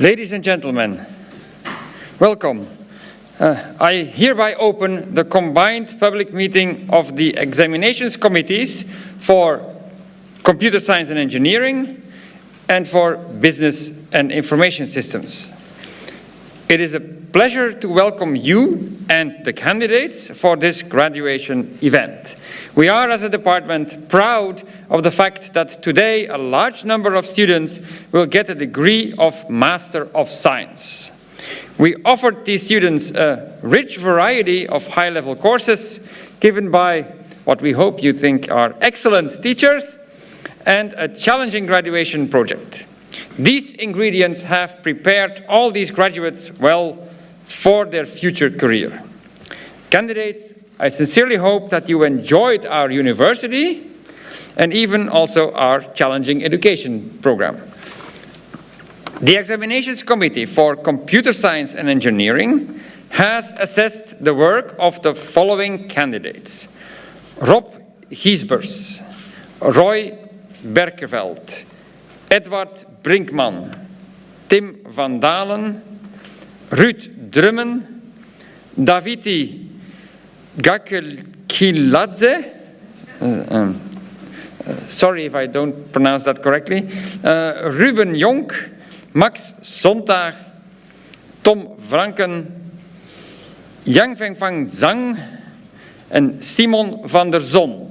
Ladies and gentlemen, welcome. I hereby open the combined public meeting of the examinations committees for Computer Science and Engineering and for Business and Information Systems. It is a pleasure to welcome you and the candidates for this graduation event. We are, as a department, proud of the fact that today a large number of students will get a degree of Master of Science. We offered these students a rich variety of high-level courses given by what we hope you think are excellent teachers and a challenging graduation project. These ingredients have prepared all these graduates well for their future career. Candidates, I sincerely hope that you enjoyed our university and even also our challenging education program. The Examinations Committee for Computer Science and Engineering has assessed the work of the following candidates: Rob Giesbers, Roy Berkeveld, Edward Brinkman, Tim van Dalen, Ruud Drummen, Daviti Gakelkiladze, sorry if I don't pronounce that correctly, Ruben Jonk, Max Sontag, Tom Franken, Yang Fengfang Zhang, and Simon van der Zon.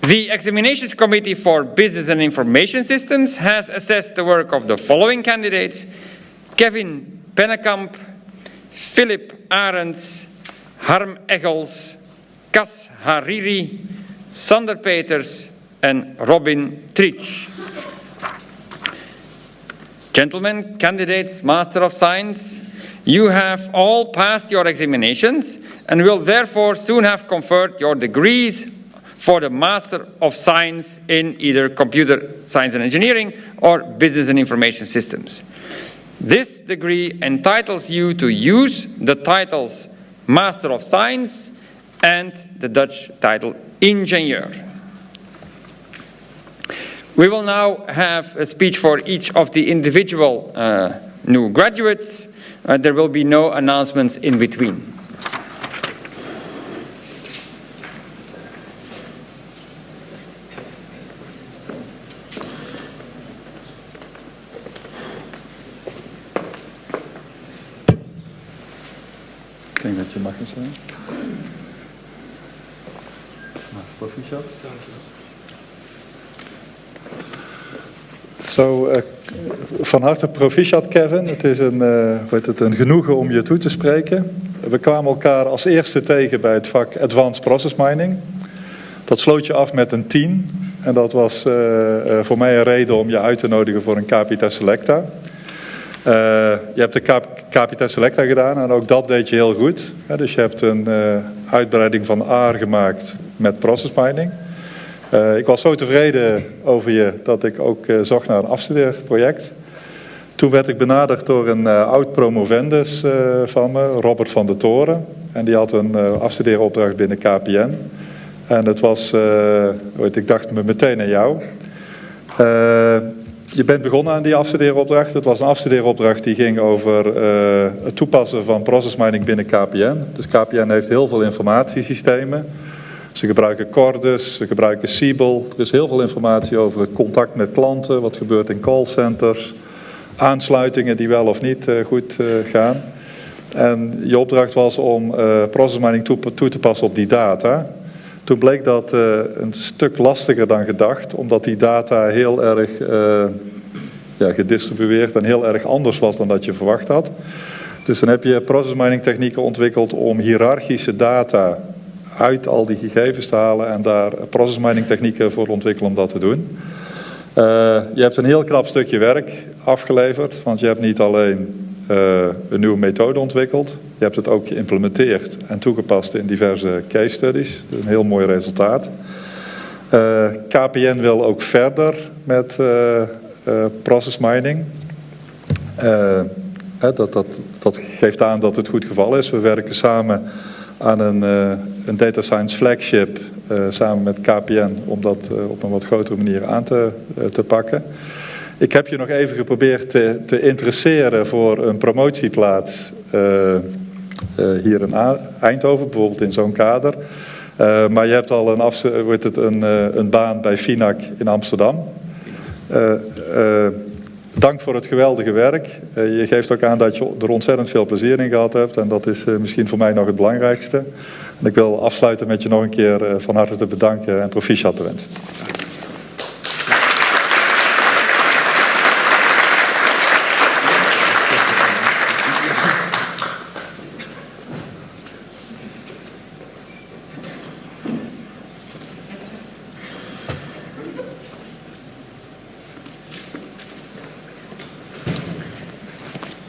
The Examinations Committee for Business and Information Systems has assessed the work of the following candidates: Kevin Pennekamp, Philip Arends, Harm Eggels, Cas Hariri, Sander Peters, and Robin Trich. Gentlemen, candidates, Master of Science, you have all passed your examinations and will therefore soon have conferred your degrees for the Master of Science in either Computer Science and Engineering or Business and Information Systems. This degree entitles you to use the titles Master of Science and the Dutch title Ingenieur. We will now have a speech for each of the individual new graduates. There will be no announcements in between. Ik denk dat je mag gaan staan. Proficiat. Zo, van harte proficiat, Kevin. Het is een genoegen om je toe te spreken. We kwamen elkaar als eerste tegen bij het vak Advanced Process Mining. Dat sloot je af met een 10. En dat was voor mij een reden om je uit te nodigen voor een Capita Selecta. Je hebt de Capita Selecta gedaan en ook dat deed je heel goed. Dus je hebt een uitbreiding van AR gemaakt met process mining. Ik was zo tevreden over je dat ik ook zocht naar een afstudeerproject. Toen werd ik benaderd door een oud-promovendus van me, Robert van de Toren. En die had een afstudeeropdracht binnen KPN. En het was, ik dacht meteen aan jou. Je bent begonnen aan die afstudeeropdracht. Het was een afstudeeropdracht die ging over het toepassen van process mining binnen KPN. Dus KPN heeft heel veel informatiesystemen. Ze gebruiken Cordus, ze gebruiken Siebel. Er is heel veel informatie over het contact met klanten, wat gebeurt in callcenters, aansluitingen die wel of niet goed gaan. En je opdracht was om process mining toe te passen op die data. Toen bleek dat een stuk lastiger dan gedacht, omdat die data heel erg gedistribueerd en heel erg anders was dan dat je verwacht had. Dus dan heb je process mining technieken ontwikkeld om hiërarchische data uit al die gegevens te halen en daar process mining technieken voor ontwikkelen om dat te doen. Je hebt een heel knap stukje werk afgeleverd, want je hebt niet alleen een nieuwe methode ontwikkeld, je hebt het ook geïmplementeerd en toegepast in diverse case studies. Dat is een heel mooi resultaat. KPN wil ook verder met process mining. Dat geeft aan dat het goed geval is. We werken samen aan een data science flagship samen met KPN om dat op een wat grotere manier aan te pakken. Ik heb je nog even geprobeerd te interesseren voor een promotieplaats hier in Eindhoven, bijvoorbeeld in zo'n kader. Maar je hebt al een baan bij FINAC in Amsterdam. Dank voor het geweldige werk. Je geeft ook aan dat je er ontzettend veel plezier in gehad hebt. En dat is misschien voor mij nog het belangrijkste. En ik wil afsluiten met je nog een keer van harte te bedanken en proficiat te wensen.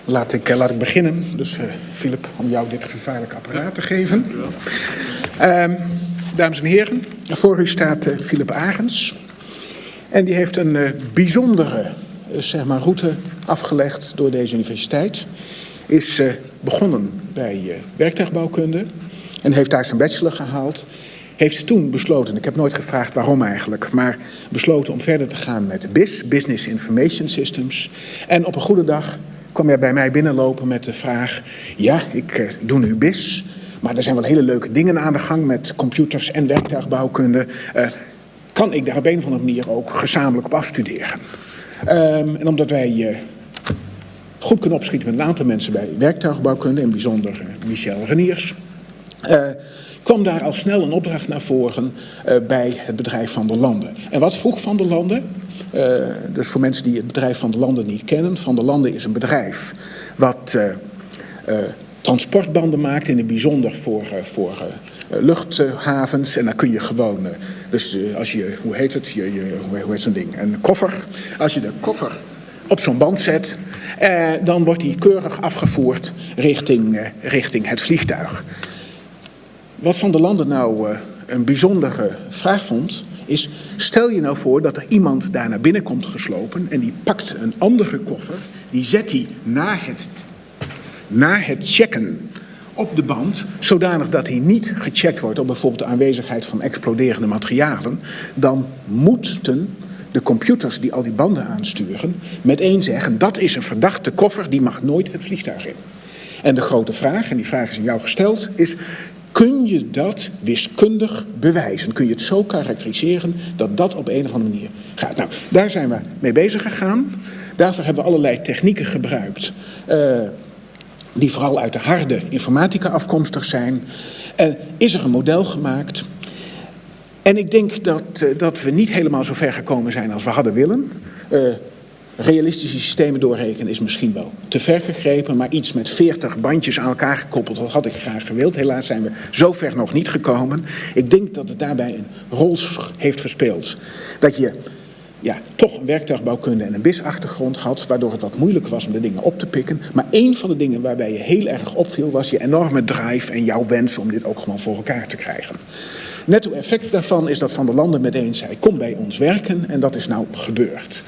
Laat ik beginnen, dus Philip, om jou dit gevaarlijke apparaat te geven. Dames en heren, voor u staat Philip Arends. En die heeft een bijzondere route afgelegd door deze universiteit. Is begonnen bij werktuigbouwkunde en heeft daar zijn bachelor gehaald. Heeft toen besloten, ik heb nooit gevraagd waarom eigenlijk, maar besloten om verder te gaan met BIS, Business Information Systems. En op een goede dag kwam jij bij mij binnenlopen met de vraag, ja, ik doe nu BIS, maar er zijn wel hele leuke dingen aan de gang met computers en werktuigbouwkunde. Kan ik daar op een of andere manier ook gezamenlijk op afstuderen? En omdat wij goed kunnen opschieten met een aantal mensen bij werktuigbouwkunde, in bijzonder Michel Reniers, kwam daar al snel een opdracht naar voren bij het bedrijf Van der Landen. En wat vroeg Van der Landen? Dus voor mensen die het bedrijf Van der Landen niet kennen. Van der Landen is een bedrijf wat transportbanden maakt, in het bijzonder voor luchthavens. En dan kun je gewoon, als je, hoe heet zo'n ding? Een koffer. Als je de koffer op zo'n band zet, dan wordt die keurig afgevoerd richting het vliegtuig. Wat Van der Landen nou een bijzondere vraag vond, is, stel je nou voor dat er iemand daar naar binnen komt geslopen en die pakt een andere koffer, die zet die na het checken op de band, zodanig dat hij niet gecheckt wordt op bijvoorbeeld de aanwezigheid van exploderende materialen, dan moeten de computers die al die banden aansturen meteen zeggen, dat is een verdachte koffer, die mag nooit het vliegtuig in. En de grote vraag, en die vraag is aan jou gesteld, is, kun je dat wiskundig bewijzen? Kun je het zo karakteriseren dat dat op een of andere manier gaat? Nou, daar zijn we mee bezig gegaan. Daarvoor hebben we allerlei technieken gebruikt, die vooral uit de harde informatica afkomstig zijn. En is er een model gemaakt. En ik denk dat we niet helemaal zo ver gekomen zijn als we hadden willen. Realistische systemen doorrekenen is misschien wel te ver gegrepen, maar iets met 40 bandjes aan elkaar gekoppeld, dat had ik graag gewild. Helaas zijn we zo ver nog niet gekomen. Ik denk dat het daarbij een rol heeft gespeeld dat je toch een werktuigbouwkunde en een BIS-achtergrond had, waardoor het wat moeilijk was om de dingen op te pikken. Maar één van de dingen waarbij je heel erg opviel was je enorme drive en jouw wens om dit ook gewoon voor elkaar te krijgen. Netto effect daarvan is dat Van der Landen meteen zei, kom bij ons werken, en dat is nou gebeurd.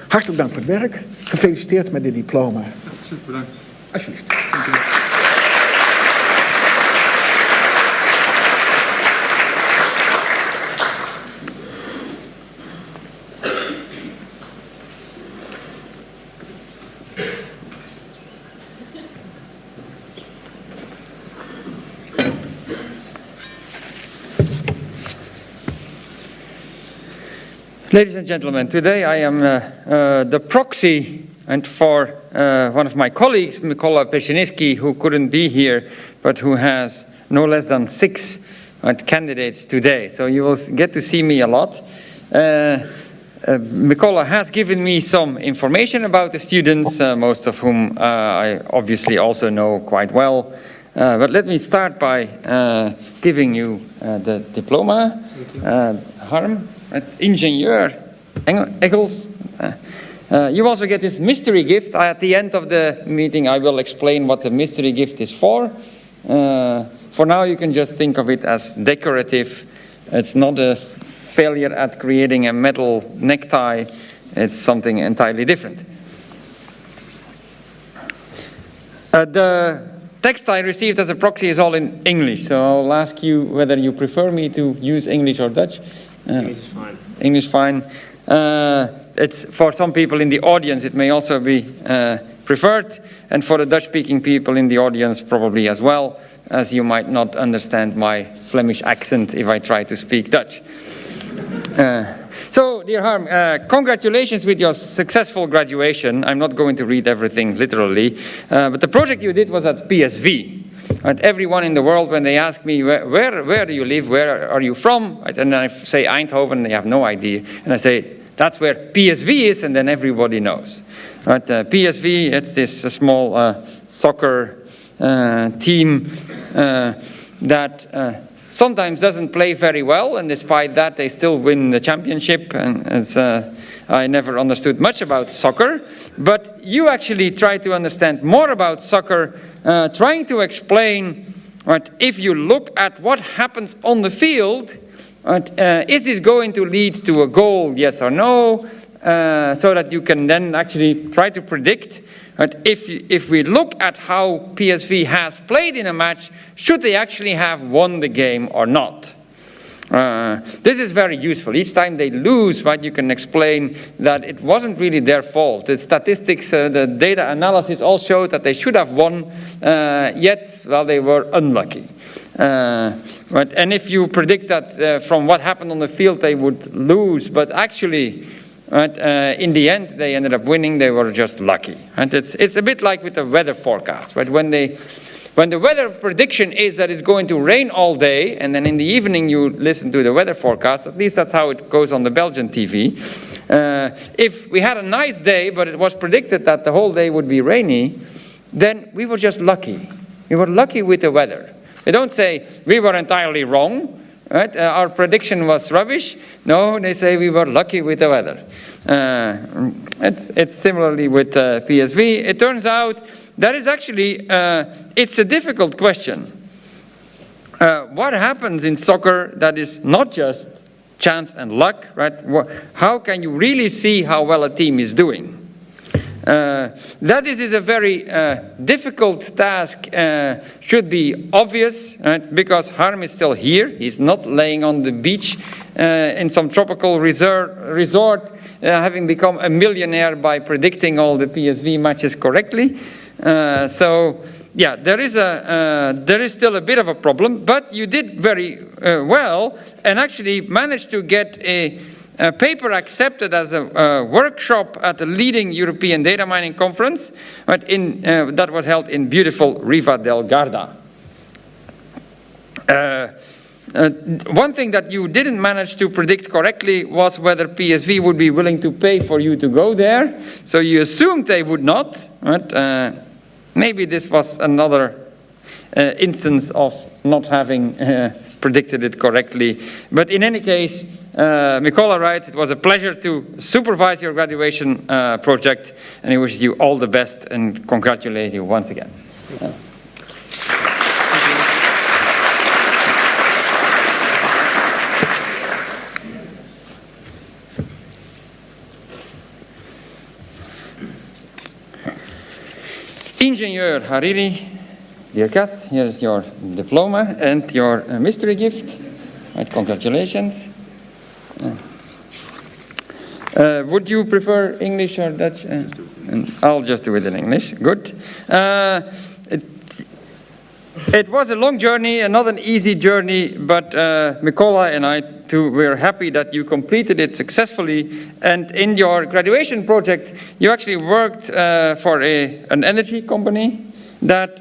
Hartelijk dank voor het werk. Gefeliciteerd met dit diploma. Super, bedankt. Alsjeblieft. Ladies and gentlemen, today I am the proxy and for one of my colleagues, Mykola Peszyński, who couldn't be here, but who has no less than 6 candidates today. So you will get to see me a lot. Mykola has given me some information about the students, most of whom I obviously also know quite well. But let me start by giving you the diploma. Harm. Ingenieur Engels. You also get this mystery gift. At the end of the meeting I will explain what the mystery gift is for. For now you can just think of it as decorative. It's not a failure at creating a metal necktie. It's something entirely different. The text I received as a proxy is all in English, so I'll ask you whether you prefer me to use English or Dutch. English is fine. English fine. it's for some people in the audience, it may also be preferred, and for the Dutch-speaking people in the audience probably as well, as you might not understand my Flemish accent if I try to speak Dutch. So, dear Harm, congratulations with your successful graduation. I'm not going to read everything literally, but the project you did was at PSV. And everyone in the world, when they ask me, where do you live, where are you from? And then I say Eindhoven, they have no idea. And I say, that's where PSV is, and then everybody knows. Right, PSV, it's this small soccer team that sometimes doesn't play very well, and despite that they still win the championship. And I never understood much about soccer, but you actually try to understand more about soccer, trying to explain, right, if you look at what happens on the field, right, is this going to lead to a goal, yes or no, so that you can then actually try to predict, right, if we look at how PSV has played in a match, should they actually have won the game or not? This is very useful. Each time they lose, right, you can explain that it wasn't really their fault. The statistics, the data analysis all showed that they should have won, yet, well, they were unlucky. Right? And if you predict that from what happened on the field they would lose, but actually, right, in the end they ended up winning, they were just lucky. And it's a bit like with the weather forecast, right? When the weather prediction is that it's going to rain all day, and then in the evening you listen to the weather forecast, at least that's how it goes on the Belgian TV. If we had a nice day, but it was predicted that the whole day would be rainy, then we were just lucky. We were lucky with the weather. They don't say we were entirely wrong, right? Our prediction was rubbish. No, they say we were lucky with the weather. It's similarly with PSV. It turns out that is actually, it's a difficult question. What happens in soccer that is not just chance and luck, right? How can you really see how well a team is doing? That is a very difficult task, should be obvious, right? Because Harm is still here. He's not laying on the beach in some tropical resort, having become a millionaire by predicting all the PSV matches correctly. So, yeah, there is still a bit of a problem, but you did very well and actually managed to get a paper accepted as a workshop at the leading European data mining conference, right, that was held in beautiful Riva del Garda. One thing that you didn't manage to predict correctly was whether PSV would be willing to pay for you to go there. So you assumed they would not, right? Maybe this was another instance of not having predicted it correctly. But in any case, Mikola writes, it was a pleasure to supervise your graduation project, and I wish you all the best and congratulate you once again. Ingenieur Hariri, dear Cas, here's your diploma and your mystery gift. Right, congratulations. Would you prefer English or Dutch? I'll just do it in English. Good. It was a long journey, and not an easy journey, but Mikola and I too were happy that you completed it successfully. And in your graduation project, you actually worked for an energy company that,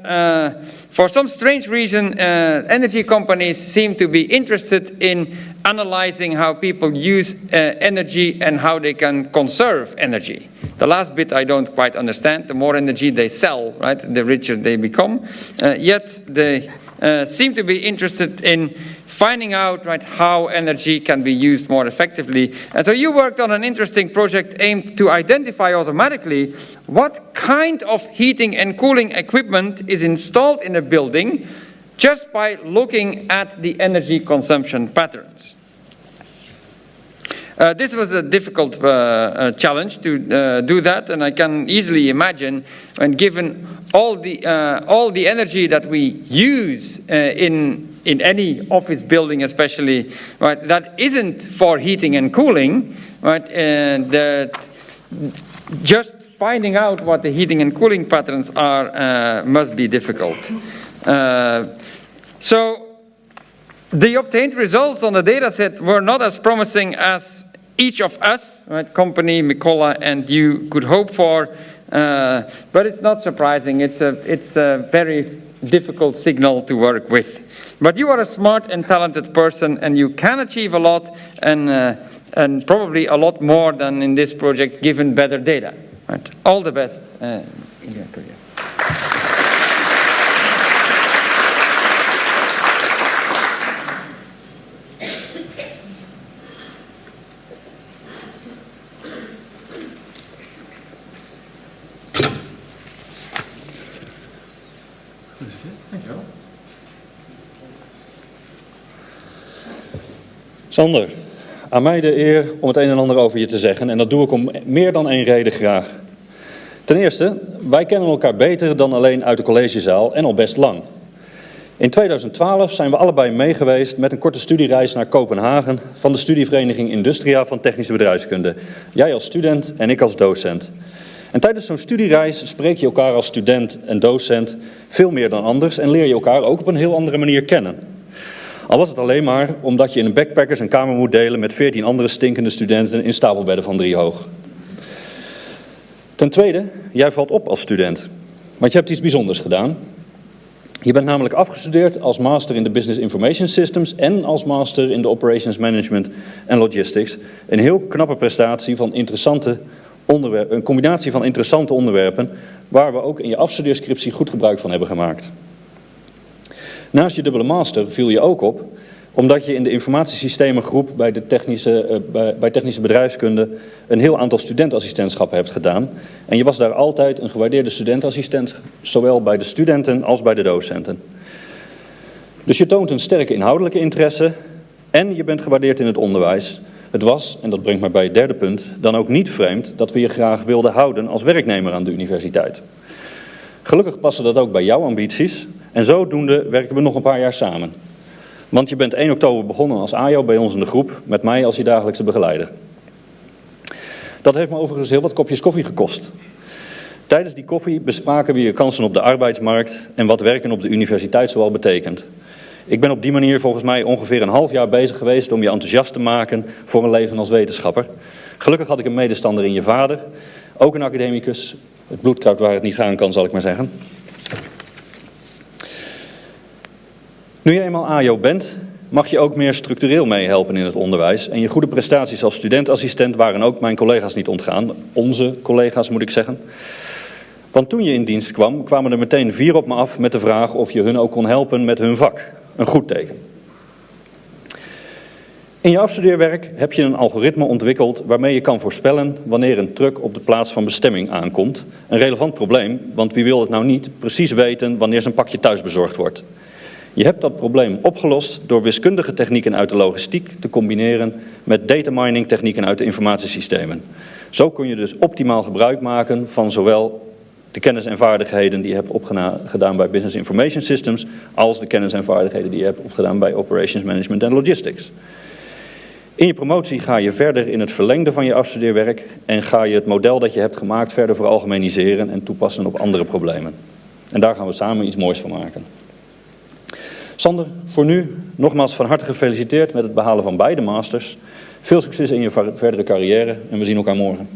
for some strange reason, energy companies seem to be interested in analyzing how people use energy and how they can conserve energy. The last bit I don't quite understand. The more energy they sell, right, the richer they become. Yet they seem to be interested in finding out, right, how energy can be used more effectively. And so you worked on an interesting project aimed to identify automatically what kind of heating and cooling equipment is installed in a building just by looking at the energy consumption patterns. This was a difficult challenge to do that, and I can easily imagine, when given all the energy that we use in in any office building especially, right, that isn't for heating and cooling, right, just finding out what the heating and cooling patterns are must be difficult. So the obtained results on the data set were not as promising as each of us, right, company, Mikola, and you could hope for, but it's not surprising. It's a very difficult signal to work with. But you are a smart and talented person, and you can achieve a lot, and probably a lot more than in this project, given better data. Right. All the best in your career. Sander, aan mij de eer om het een en ander over je te zeggen. En dat doe ik om meer dan één reden graag. Ten eerste, wij kennen elkaar beter dan alleen uit de collegezaal en al best lang. In 2012 zijn we allebei meegeweest met een korte studiereis naar Kopenhagen van de studievereniging Industria van Technische Bedrijfskunde. Jij als student en ik als docent. En tijdens zo'n studiereis spreek je elkaar als student en docent veel meer dan anders en leer je elkaar ook op een heel andere manier kennen. Al was het alleen maar omdat je in een backpackers een kamer moet delen met 14 andere stinkende studenten in stapelbedden van 3 hoog. Ten tweede, jij valt op als student, want je hebt iets bijzonders gedaan. Je bent namelijk afgestudeerd als master in de Business Information Systems en als master in de Operations Management en Logistics. Een heel knappe prestatie van een combinatie van interessante onderwerpen waar we ook in je afstudeerscriptie goed gebruik van hebben gemaakt. Naast je dubbele master viel je ook op omdat je in de informatiesystemengroep bij technische bedrijfskunde een heel aantal studentassistentschappen hebt gedaan. En je was daar altijd een gewaardeerde studentassistent, zowel bij de studenten als bij de docenten. Dus je toont een sterke inhoudelijke interesse en je bent gewaardeerd in het onderwijs. Het was, en dat brengt mij bij het derde punt, dan ook niet vreemd dat we je graag wilden houden als werknemer aan de universiteit. Gelukkig passen dat ook bij jouw ambities en zodoende werken we nog een paar jaar samen. Want je bent 1 oktober begonnen als AJO bij ons in de groep, met mij als je dagelijkse begeleider. Dat heeft me overigens heel wat kopjes koffie gekost. Tijdens die koffie bespraken we je kansen op de arbeidsmarkt en wat werken op de universiteit zoal betekent. Ik ben op die manier volgens mij ongeveer een half jaar bezig geweest om je enthousiast te maken voor een leven als wetenschapper. Gelukkig had ik een medestander in je vader, ook een academicus. Het bloedkruid waar het niet gaan kan, zal ik maar zeggen. Nu je eenmaal AJO bent, mag je ook meer structureel meehelpen in het onderwijs. En je goede prestaties als studentassistent waren ook mijn collega's niet ontgaan. Onze collega's moet ik zeggen. Want toen je in dienst kwam, kwamen er meteen 4 op me af met de vraag of je hun ook kon helpen met hun vak. Een goed teken. In je afstudeerwerk heb je een algoritme ontwikkeld waarmee je kan voorspellen wanneer een truck op de plaats van bestemming aankomt. Een relevant probleem, want wie wil het nou niet precies weten wanneer zijn pakje thuis bezorgd wordt. Je hebt dat probleem opgelost door wiskundige technieken uit de logistiek te combineren met data mining technieken uit de informatiesystemen. Zo kun je dus optimaal gebruik maken van zowel de kennis en vaardigheden die je hebt opgedaan bij Business Information Systems als de kennis en vaardigheden die je hebt opgedaan bij Operations Management en Logistics. In je promotie ga je verder in het verlengde van je afstudeerwerk en ga je het model dat je hebt gemaakt verder veralgemeniseren en toepassen op andere problemen. En daar gaan we samen iets moois van maken. Sander, voor nu nogmaals van harte gefeliciteerd met het behalen van beide masters. Veel succes in je verdere carrière en we zien elkaar morgen.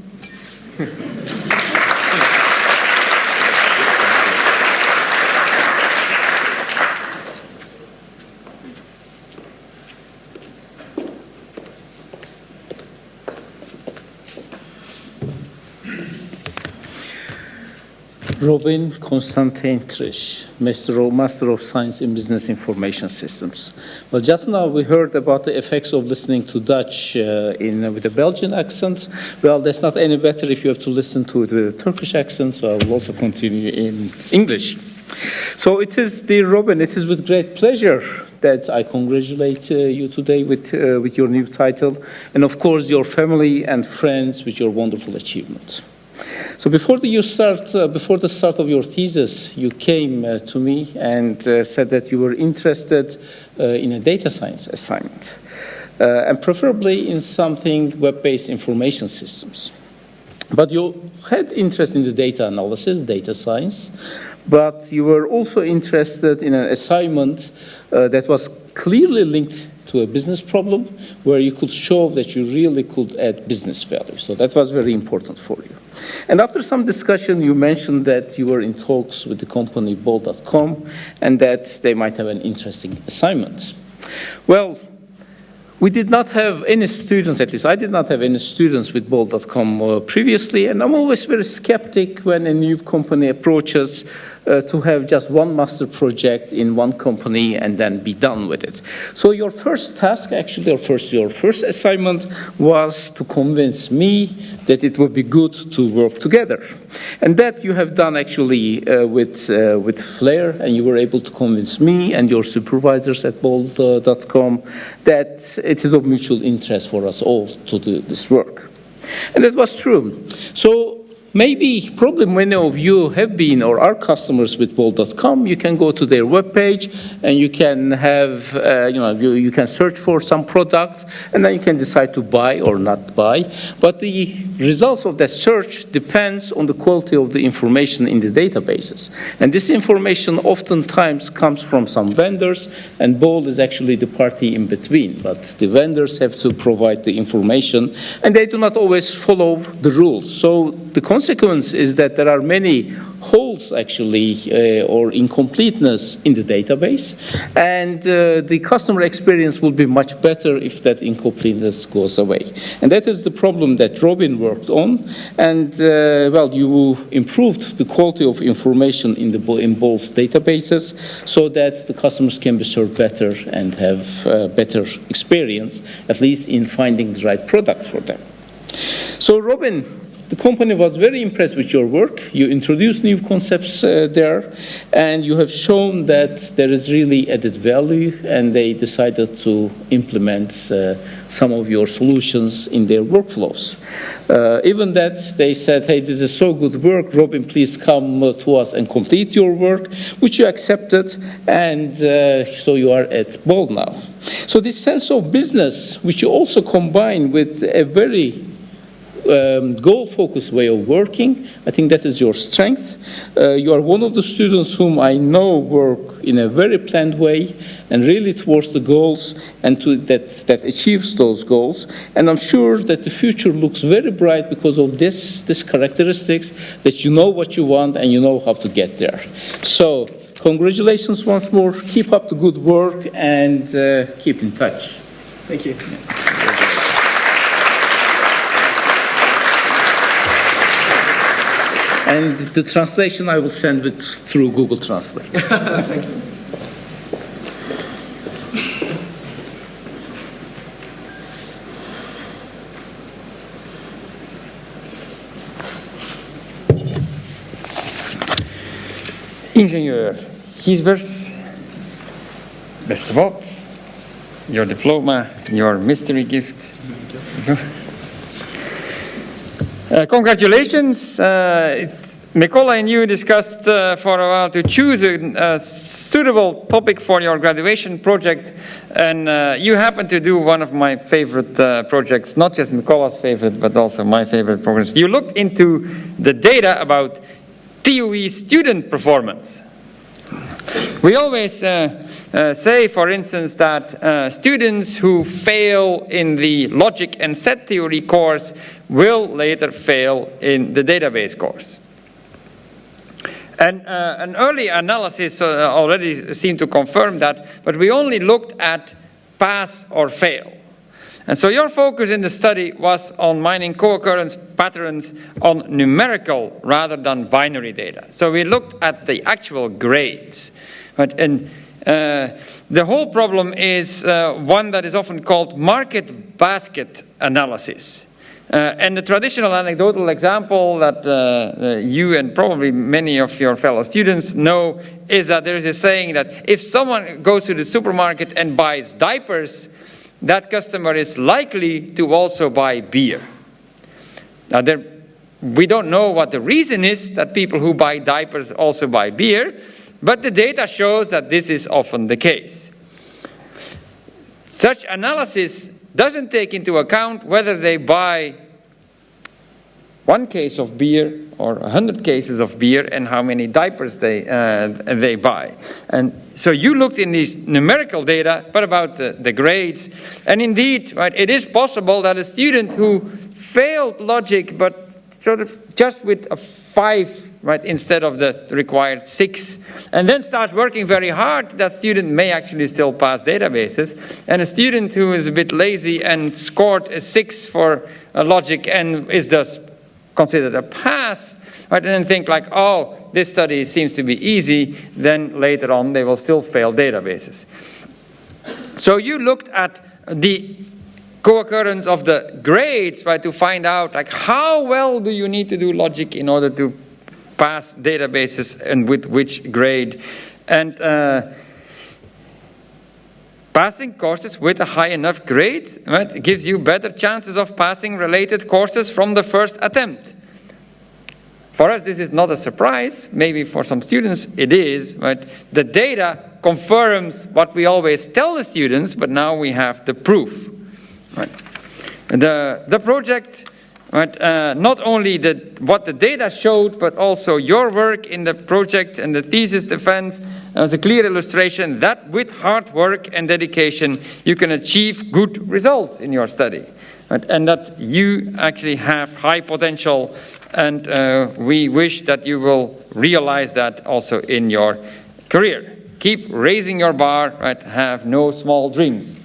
Robin Constantine Trish, Master of Science in Business Information Systems. Well, just now we heard about the effects of listening to Dutch with a Belgian accent. Well, that's not any better if you have to listen to it with a Turkish accent, so I will also continue in English. So it is, dear Robin, it is with great pleasure that I congratulate you today with your new title, and of course your family and friends with your wonderful achievements. So before the start of your thesis, you came to me and said that you were interested in a data science assignment, and preferably in something web-based information systems. But you had interest in the data analysis, data science, but you were also interested in an assignment that was clearly linked to a business problem where you could show that you really could add business value. So that was very important for you. And after some discussion, you mentioned that you were in talks with the company Bol.com and that they might have an interesting assignment. Well, we did not have any students, at least I did not have any students with Bol.com previously, and I'm always very skeptic when a new company approaches to have just one master project in one company and then be done with it. So your first task, actually, your first assignment was to convince me that it would be good to work together. And that you have done actually with Flair, and you were able to convince me and your supervisors at Bol.com that it is of mutual interest for us all to do this work. And that was true. So probably many of you have been or are customers with Bol.com. You can go to their webpage and you can have, you can search for some products and then you can decide to buy or not buy. But the results of that search depends on the quality of the information in the databases. And this information oftentimes comes from some vendors, and Bol is actually the party in between. But the vendors have to provide the information, and they do not always follow the rules. So the consequence is that there are many holes actually or incompleteness in the database, and the customer experience will be much better if that incompleteness goes away. And that is the problem that Robin worked on, and you improved the quality of information in Bol's databases so that the customers can be served better and have better experience, at least in finding the right product for them. So Robin, the company was very impressed with your work. You introduced new concepts there, and you have shown that there is really added value, and they decided to implement some of your solutions in their workflows. Even that, they said, hey, this is so good work, Robin, please come to us and complete your work, which you accepted, and so you are at Bol now. So this sense of business, which you also combine with a very goal-focused way of working, I think that is your strength. You are one of the students whom I know work in a very planned way and really towards the goals and that achieves those goals. And I'm sure that the future looks very bright because of this characteristics, that you know what you want and you know how to get there. So congratulations once more. Keep up the good work and keep in touch. Thank you. And the translation I will send through Google Translate. Thank you. Ingenieur Giesbers, beste Bob, your diploma, your mystery gift. Congratulations. Mikola and you discussed for a while to choose a suitable topic for your graduation project, and you happen to do one of my favorite projects, not just Mikola's favorite, but also my favorite project. You looked into the data about TUE student performance. We always say, for instance, that students who fail in the logic and set theory course will later fail in the database course. And an early analysis already seemed to confirm that, but we only looked at pass or fail. And so your focus in the study was on mining co-occurrence patterns on numerical rather than binary data. So we looked at the actual grades. And the whole problem is one that is often called market basket analysis. And the traditional anecdotal example that you and probably many of your fellow students know is that there is a saying that if someone goes to the supermarket and buys diapers, that customer is likely to also buy beer. Now, there we don't know what the reason is that people who buy diapers also buy beer, but the data shows that this is often the case. Such analysis doesn't take into account whether they buy 1 case of beer or 100 cases of beer and how many diapers they buy. And so you looked in these numerical data, but about the grades. And indeed, right, it is possible that a student who failed logic, but sort of just with a 5, right, instead of the required 6, and then starts working very hard, that student may actually still pass databases. And a student who is a bit lazy and scored a 6 for logic and is thus considered a pass, right, and then think like, oh, this study seems to be easy, then later on they will still fail databases. So you looked at the co-occurrence of the grades, right, to find out like how well do you need to do logic in order to pass databases and with which grade. And passing courses with a high enough grade, right, gives you better chances of passing related courses from the first attempt. For us, this is not a surprise. Maybe for some students it is, right? The data confirms what we always tell the students, but now we have the proof. Right. The project, right, not only what the data showed, but also your work in the project and the thesis defense was a clear illustration that with hard work and dedication, you can achieve good results in your study. Right, and that you actually have high potential, and we wish that you will realize that also in your career. Keep raising your bar, right, have no small dreams.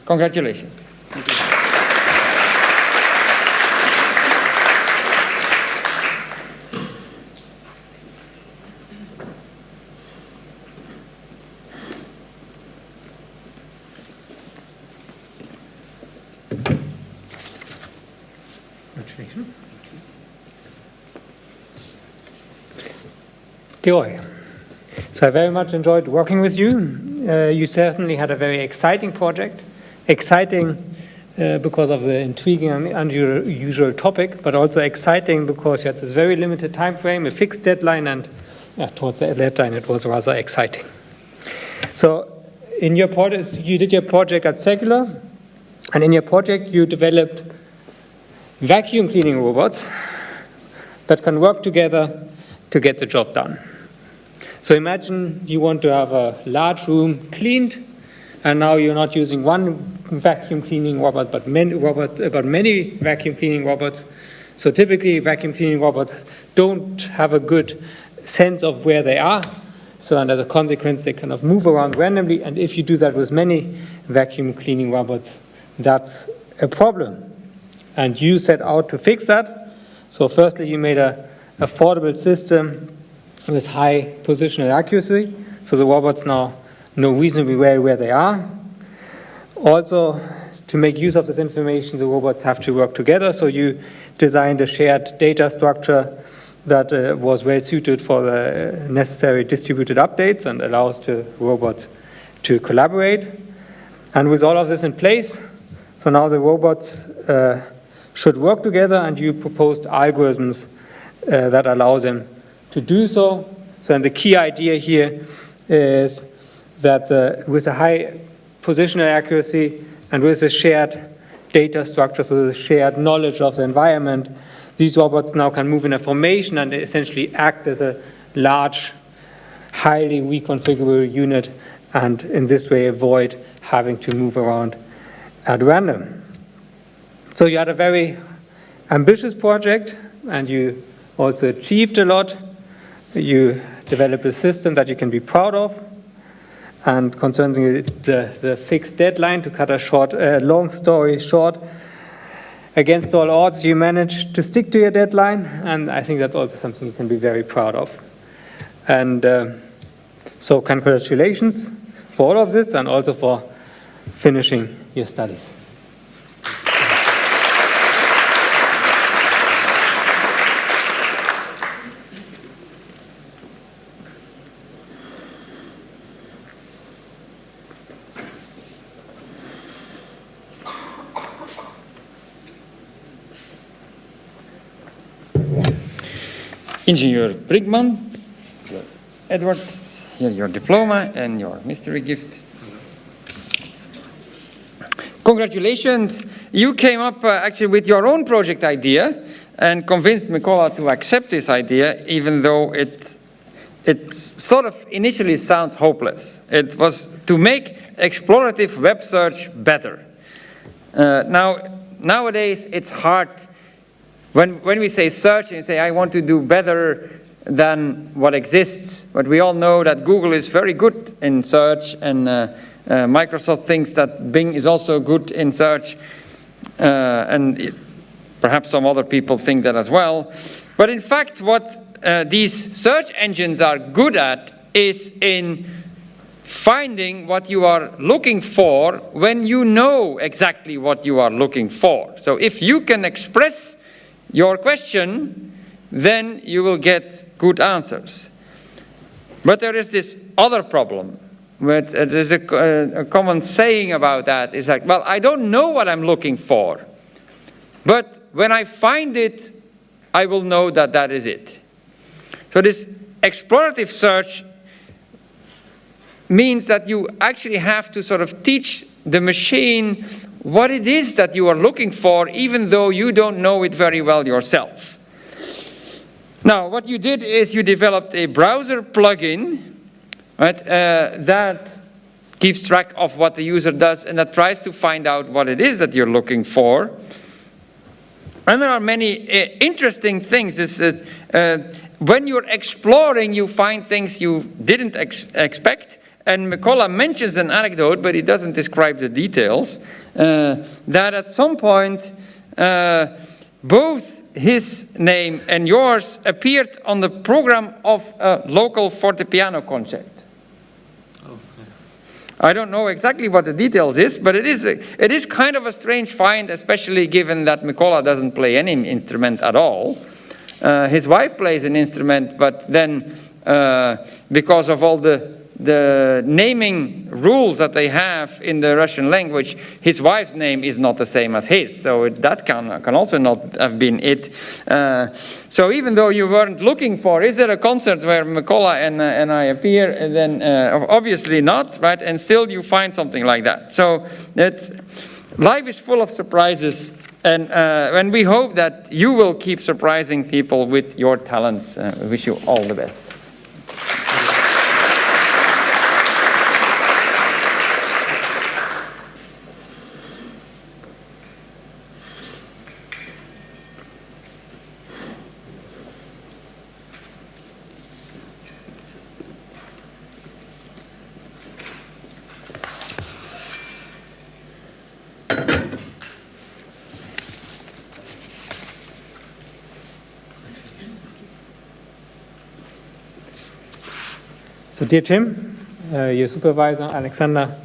Congratulations. Thank you. Congratulations. Deoy. So I very much enjoyed working with you. You certainly had a very exciting project. Exciting because of the intriguing and unusual topic, but also exciting because you had this very limited time frame, a fixed deadline, and towards the deadline it was rather exciting. So in your project, you did your project at Secular, and in your project you developed vacuum cleaning robots that can work together to get the job done. So imagine you want to have a large room cleaned, and now you're not using one vacuum cleaning robot, but many vacuum cleaning robots. So typically vacuum cleaning robots don't have a good sense of where they are. So and as a consequence, they kind of move around randomly. And if you do that with many vacuum cleaning robots, that's a problem. And you set out to fix that. So firstly, you made an affordable system with high positional accuracy. So the robots now know reasonably well where they are. Also, to make use of this information, the robots have to work together. So you designed a shared data structure that was well suited for the necessary distributed updates and allows the robots to collaborate. And with all of this in place, so now the robots should work together, and you proposed algorithms that allow them to do so. So and the key idea here is that with a high positional accuracy and with a shared data structure, so the shared knowledge of the environment, these robots now can move in a formation and essentially act as a large, highly reconfigurable unit, and in this way avoid having to move around at random. So you had a very ambitious project, and you also achieved a lot. You developed a system that you can be proud of. And concerning the fixed deadline, to cut a long story short, against all odds, you managed to stick to your deadline, and I think that's also something you can be very proud of. And so congratulations for all of this, and also for finishing your studies. Ingenieur Brinkman. Edward, here your diploma and your mystery gift. Congratulations. You came up actually with your own project idea and convinced Mikola to accept this idea, even though it sort of initially sounds hopeless. It was to make explorative web search better. Nowadays, it's hard. When we say search, and you say, I want to do better than what exists, but we all know that Google is very good in search, and Microsoft thinks that Bing is also good in search, and perhaps some other people think that as well. But in fact, what these search engines are good at is in finding what you are looking for when you know exactly what you are looking for. So if you can express your question, then you will get good answers. But there is this other problem. There's a common saying about that. It's like, well, I don't know what I'm looking for, but when I find it, I will know that that is it. So this explorative search means that you actually have to sort of teach the machine what it is that you are looking for, even though you don't know it very well yourself. Now, what you did is you developed a browser plugin, right, that keeps track of what the user does and that tries to find out what it is that you're looking for. And there are many interesting things. When you're exploring, you find things you didn't expect. And Mikola mentions an anecdote, but he doesn't describe the details, that at some point, both his name and yours appeared on the program of a local fortepiano concert. I don't know exactly what the details is, but it is kind of a strange find, especially given that Mikola doesn't play any instrument at all. His wife plays an instrument, but then because of all the naming rules that they have in the Russian language, his wife's name is not the same as his, so that can also not have been it. So even though you weren't looking for, is there a concert where Mikola and I appear, and then obviously not, right? And still you find something like that. So life is full of surprises, and we hope that you will keep surprising people with your talents. We wish you all the best. So dear Tim, your supervisor, Alexander,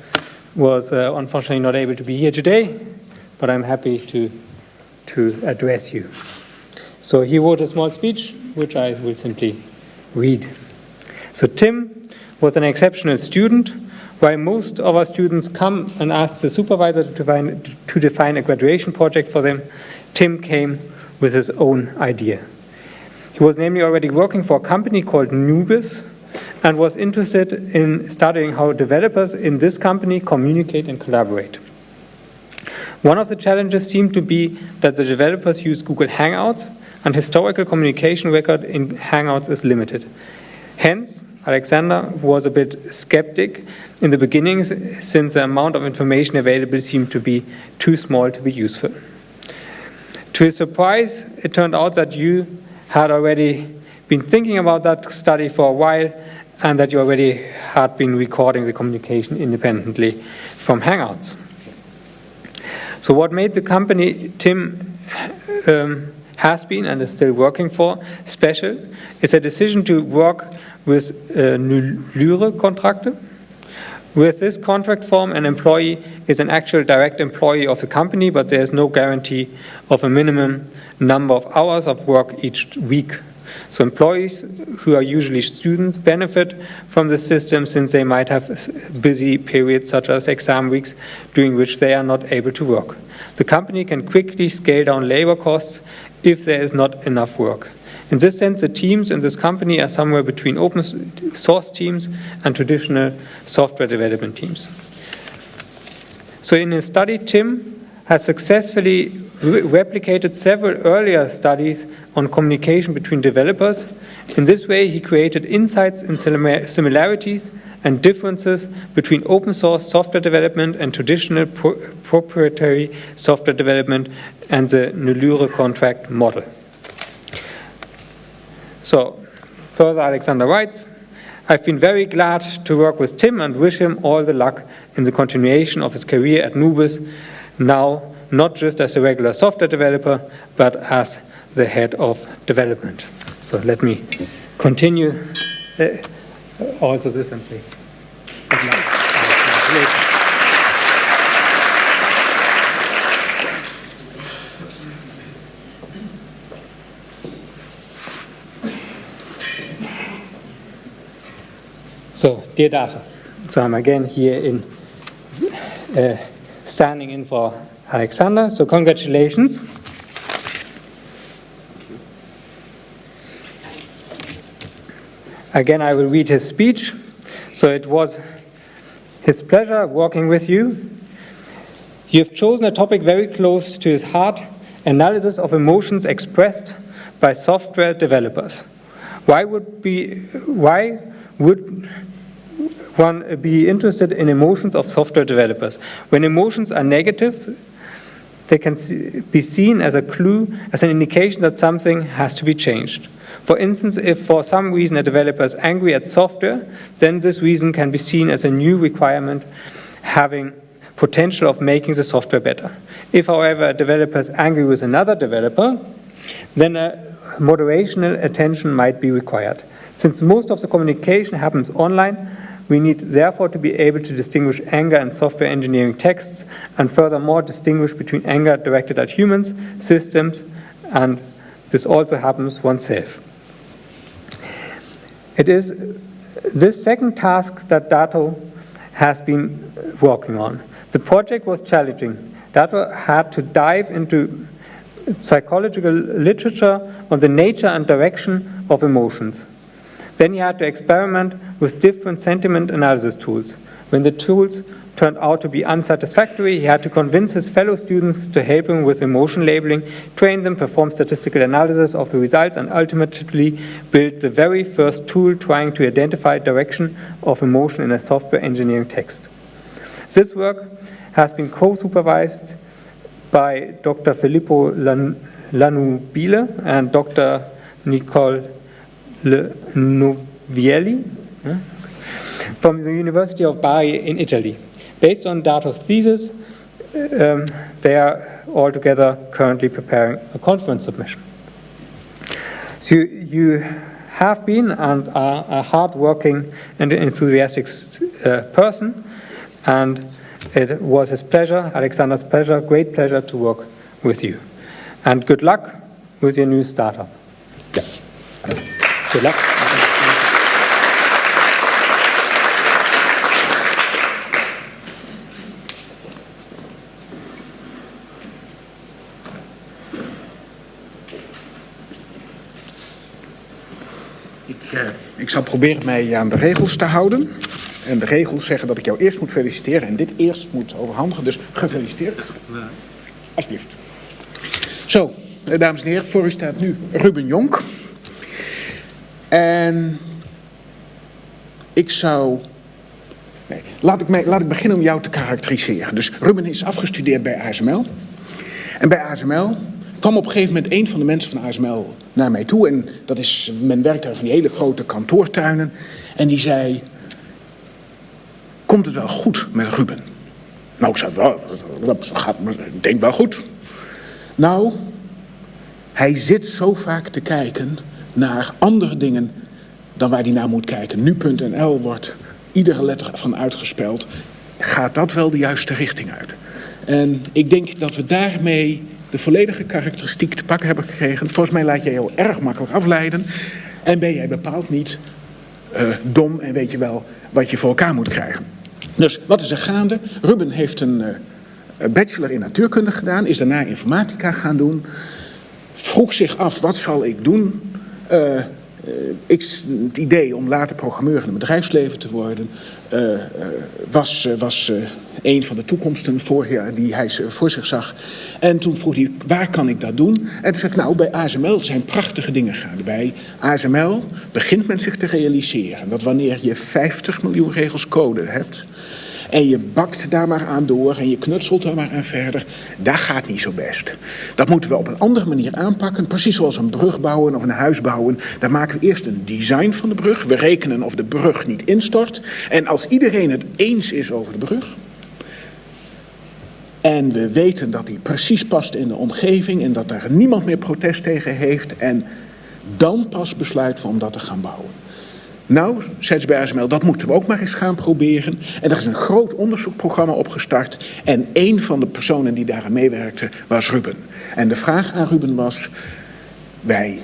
was unfortunately not able to be here today, but I'm happy to address you. So he wrote a small speech, which I will simply read. So Tim was an exceptional student. While most of our students come and ask the supervisor to define a graduation project for them, Tim came with his own idea. He was namely already working for a company called Nubis, and was interested in studying how developers in this company communicate and collaborate. One of the challenges seemed to be that the developers use Google Hangouts, and historical communication record in Hangouts is limited. Hence, Alexander was a bit skeptic in the beginning, since the amount of information available seemed to be too small to be useful. To his surprise, it turned out that you had already been thinking about that study for a while, and that you already had been recording the communication independently from Hangouts. So what made the company Tim has been and is still working for special is a decision to work with Nullure-Kontrakte. With this contract form, an employee is an actual direct employee of the company, but there is no guarantee of a minimum number of hours of work each week. So employees, who are usually students, benefit from the system, since they might have busy periods such as exam weeks during which they are not able to work. The company can quickly scale down labor costs if there is not enough work. In this sense, the teams in this company are somewhere between open source teams and traditional software development teams. So in his study, Tim has successfully replicated several earlier studies on communication between developers. In this way, he created insights and similarities and differences between open source software development and traditional proprietary software development and the Nullure contract model. So, further, Alexander writes, I've been very glad to work with Tim and wish him all the luck in the continuation of his career at Nubis, now not just as a regular software developer, but as the head of development. So let me continue also this and say good luck. So, dear Dato, so I'm again here in standing in for Alexander. So, congratulations. Again, I will read his speech. So, it was his pleasure working with you. You have chosen a topic very close to his heart: analysis of emotions expressed by software developers. Why would one be interested in emotions of software developers? When emotions are negative, they can be seen as a clue, as an indication that something has to be changed. For instance, if for some reason a developer is angry at software, then this reason can be seen as a new requirement having potential of making the software better. If, however, a developer is angry with another developer, then a moderational attention might be required. Since most of the communication happens online, we need therefore to be able to distinguish anger in software engineering texts, and furthermore distinguish between anger directed at humans, systems, and this also happens oneself. It is this second task that Dato has been working on. The project was challenging. Dato had to dive into psychological literature on the nature and direction of emotions. Then he had to experiment with different sentiment analysis tools. When the tools turned out to be unsatisfactory, he had to convince his fellow students to help him with emotion labeling, train them, perform statistical analysis of the results, and ultimately build the very first tool trying to identify direction of emotion in a software engineering text. This work has been co-supervised by Dr. Filippo Lanubile and Dr. Nicole Novielli from the University of Bari in Italy. Based on Dato's thesis, they are all together currently preparing a conference submission. So you have been and are a hard-working and enthusiastic person, and it was his pleasure, Alexander's pleasure, great pleasure to work with you. And good luck with your new startup. Yeah. Good luck. Ik zal proberen mij aan de regels te houden. En de regels zeggen dat ik jou eerst moet feliciteren en dit eerst moet overhandigen. Dus gefeliciteerd. Ja. Alsjeblieft. Zo, dames en heren, voor u staat nu Ruben Jonk. En ik zou... Nee, laat ik beginnen om jou te karakteriseren. Dus Ruben is afgestudeerd bij ASML. En bij ASML kwam op een gegeven moment een van de mensen van ASML naar mij toe. En dat is, men werkt daar van die hele grote kantoortuinen. En die zei, komt het wel goed met Ruben? Nou, ik zei, dat gaat, ik denk wel goed. Nou, hij zit zo vaak te kijken naar andere dingen dan waar hij naar moet kijken. Nu.nl wordt iedere letter van uitgespeld. Gaat dat wel de juiste richting uit? En ik denk dat we daarmee de volledige karakteristiek te pakken hebben gekregen. Volgens mij laat jij jou erg makkelijk afleiden. En ben jij bepaald niet dom en weet je wel wat je voor elkaar moet krijgen. Dus wat is er gaande? Ruben heeft een bachelor in natuurkunde gedaan. Is daarna informatica gaan doen. Vroeg zich af, wat zal ik doen? Het idee om later programmeur in het bedrijfsleven te worden was een van de toekomsten vorig jaar die hij voor zich zag. En toen vroeg hij, waar kan ik dat doen? En toen zei ik, nou, bij ASML zijn prachtige dingen gaande. Bij ASML begint men zich te realiseren dat wanneer je 50 miljoen regels code hebt en je bakt daar maar aan door en je knutselt daar maar aan verder, dat gaat niet zo best. Dat moeten we op een andere manier aanpakken, precies zoals een brug bouwen of een huis bouwen. Daar maken we eerst een design van de brug. We rekenen of de brug niet instort. En als iedereen het eens is over de brug, en we weten dat die precies past in de omgeving en dat daar niemand meer protest tegen heeft, en dan pas besluiten we om dat te gaan bouwen. Nou, zei ze bij ASML, dat moeten we ook maar eens gaan proberen. En er is een groot onderzoekprogramma opgestart. En een van de personen die daaraan meewerkte was Ruben. En de vraag aan Ruben was, wij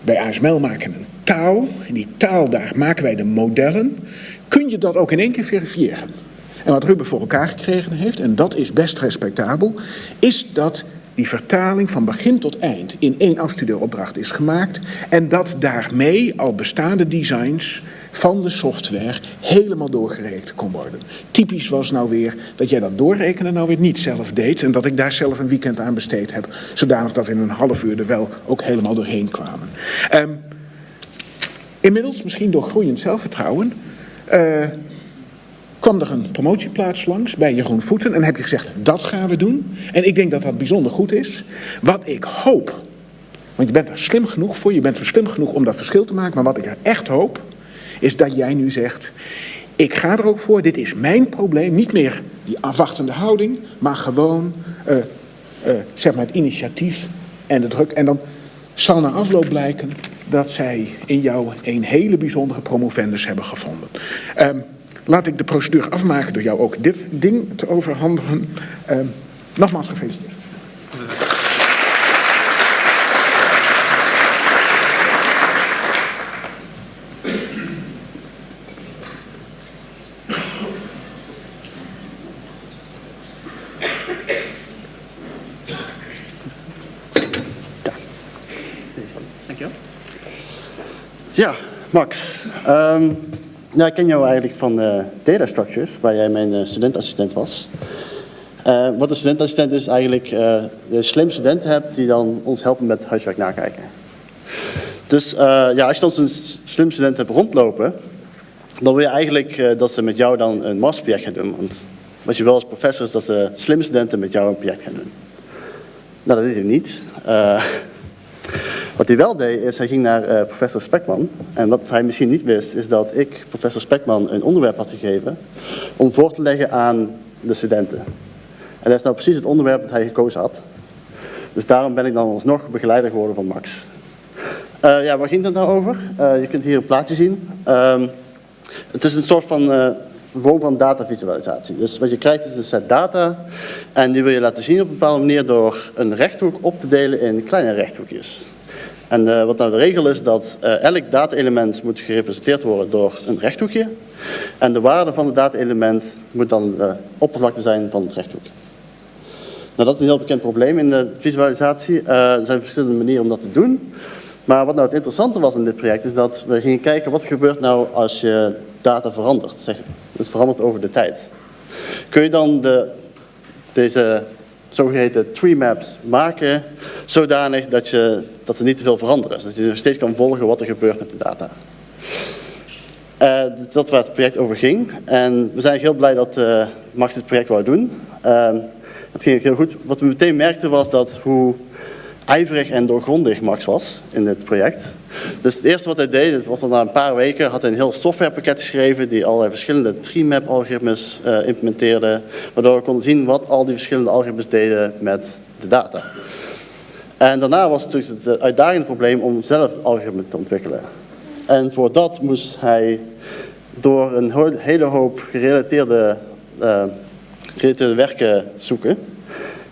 bij ASML maken een taal. In die taal daar maken wij de modellen. Kun je dat ook in één keer verifiëren? En wat Ruben voor elkaar gekregen heeft, en dat is best respectabel, is dat die vertaling van begin tot eind in één afstudeeropdracht is gemaakt en dat daarmee al bestaande designs van de software helemaal doorgerekend kon worden. Typisch was nou weer dat jij dat doorrekenen nou weer niet zelf deed en dat ik daar zelf een weekend aan besteed heb, zodanig dat we in een half uur er wel ook helemaal doorheen kwamen. Inmiddels, misschien door groeiend zelfvertrouwen, kwam er een promotieplaats langs bij Jeroen Voeten en heb je gezegd, dat gaan we doen. En ik denk dat dat bijzonder goed is. Wat ik hoop, want je bent er slim genoeg voor, je bent er slim genoeg om dat verschil te maken, maar wat ik er echt hoop, is dat jij nu zegt, ik ga er ook voor, dit is mijn probleem, niet meer die afwachtende houding, maar gewoon zeg maar het initiatief en de druk. En dan zal na afloop blijken dat zij in jou een hele bijzondere promovendus hebben gevonden. Laat ik de procedure afmaken door jou ook dit ding te overhandigen. Nogmaals gefeliciteerd. Dankjewel. Ja, Max. Ja, ik ken jou eigenlijk van Data Structures, waar jij mijn studentassistent was. Wat een studentassistent is eigenlijk een slim student hebt die dan ons helpen met huiswerk nakijken. Dus ja, als je dan zo'n slim student hebt rondlopen, dan wil je eigenlijk dat ze met jou dan een masterproject gaan doen. Want wat je wil als professor is dat ze slimme studenten met jou een project gaan doen. Nou, dat deed hij niet. Wat hij wel deed, is hij ging naar professor Spekman. En wat hij misschien niet wist, is dat ik professor Spekman een onderwerp had gegeven om voor te leggen aan de studenten. En dat is nou precies het onderwerp dat hij gekozen had. Dus daarom ben ik dan alsnog begeleider geworden van Max. Ja, waar ging het nou over? Je kunt hier een plaatje zien. Het is een soort van vorm van datavisualisatie. Dus wat je krijgt is een set data. En die wil je laten zien op een bepaalde manier door een rechthoek op te delen in kleine rechthoekjes. En wat nou de regel is dat elk data-element moet gerepresenteerd worden door een rechthoekje. En de waarde van het data-element moet dan de oppervlakte zijn van het rechthoekje. Nou, dat is een heel bekend probleem in de visualisatie. Er zijn verschillende manieren om dat te doen. Maar wat nou het interessante was in dit project is dat we gingen kijken wat gebeurt nou als je data verandert. Het verandert over de tijd. Kun je dan deze zogeheten tree maps maken zodanig dat ze niet te veel veranderen. Dat je nog steeds kan volgen wat er gebeurt met de data. Dus dat waar het project over ging. En we zijn heel blij dat Max dit project wou doen. Dat ging heel goed. Wat we meteen merkten was dat hoe ijverig en doorgrondig Max was in dit project. Dus het eerste wat hij deed, was dat na een paar weken, had hij een heel softwarepakket geschreven die allerlei verschillende tree-map-algoritmes implementeerde, waardoor we konden zien wat al die verschillende algoritmes deden met de data. En daarna was het natuurlijk het uitdagende probleem om zelf algoritmes te ontwikkelen. En voor dat moest hij door een hele hoop gerelateerde werken zoeken.